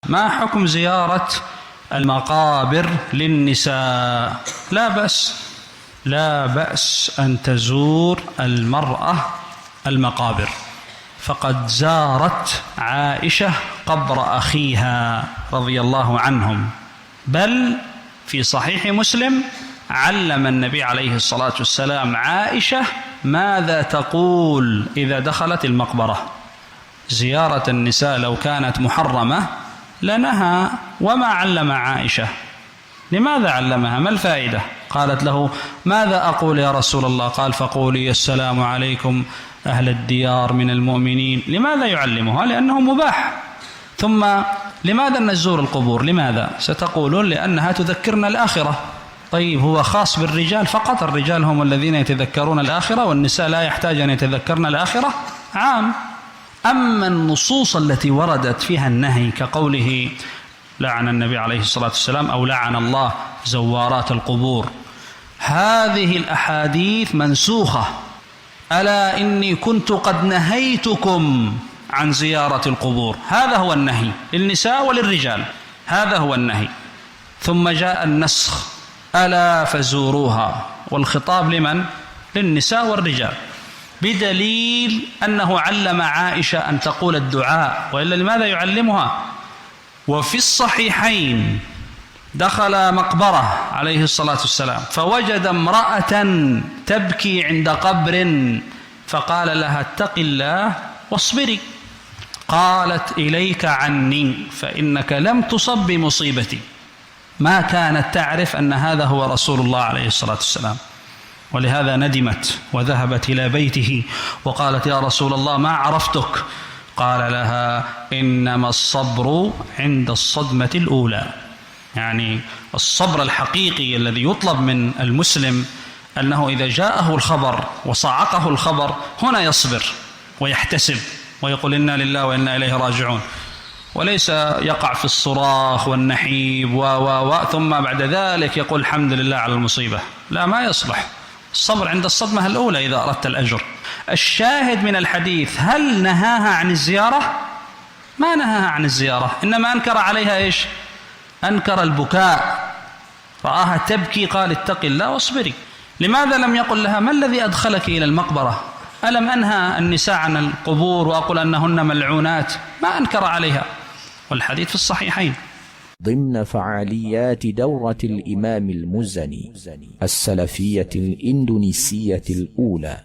ما حكم زيارة المقابر للنساء؟ لا بأس أن تزور المرأة المقابر، فقد زارت عائشة قبر أخيها رضي الله عنهم، بل في صحيح مسلم علم النبي عليه الصلاة والسلام عائشة ماذا تقول إذا دخلت المقبرة. زيارة النساء لو كانت محرمة لنهى، وما علم عائشة. لماذا علمها؟ ما الفائدة؟ قالت له: ماذا أقول يا رسول الله؟ قال: فقولي السلام عليكم أهل الديار من المؤمنين. لماذا يعلمها؟ لأنه مباح. ثم لماذا نزور القبور؟ لماذا؟ ستقولون لأنها تذكرنا الآخرة. طيب، هو خاص بالرجال فقط؟ الرجال هم الذين يتذكرون الآخرة والنساء لا يحتاج أن يتذكرن الآخرة؟ عام. أما النصوص التي وردت فيها النهي كقوله لعن النبي عليه الصلاة والسلام أو لعن الله زوارات القبور، هذه الأحاديث منسوخة. ألا إني كنت قد نهيتكم عن زيارة القبور. هذا هو النهي للنساء وللرجال، هذا هو النهي. ثم جاء النسخ: ألا فزوروها، والخطاب لمن؟ للنساء والرجال، بدليل أنه علم عائشة أن تقول الدعاء، وإلا لماذا يعلمها؟ وفي الصحيحين دخل مقبرة عليه الصلاة والسلام فوجد امرأة تبكي عند قبر، فقال لها: اتق الله واصبري. قالت: إليك عني فإنك لم تصب بمصيبتي. ما كانت تعرف أن هذا هو رسول الله عليه الصلاة والسلام، ولهذا ندمت وذهبت إلى بيته وقالت: يا رسول الله ما عرفتك. قال لها: إنما الصبر عند الصدمة الأولى. يعني الصبر الحقيقي الذي يطلب من المسلم أنه إذا جاءه الخبر وصعقه الخبر هنا يصبر ويحتسب ويقول: إنا لله وإنا إليه راجعون، وليس يقع في الصراخ والنحيب ثم بعد ذلك يقول الحمد لله على المصيبة. لا، ما يصلح. الصبر عند الصدمة الأولى إذا أردت الأجر. الشاهد من الحديث: هل نهاها عن الزيارة؟ ما نهاها عن الزيارة، إنما أنكر عليها إيش؟ أنكر البكاء. رآها تبكي قال: اتق الله واصبري. لماذا لم يقل لها: ما الذي أدخلك إلى المقبرة؟ ألم أنهى النساء عن القبور وأقول أنهن ملعونات؟ ما أنكر عليها، والحديث في الصحيحين. ضمن فعاليات دورة الإمام المزني السلفية الإندونيسية الأولى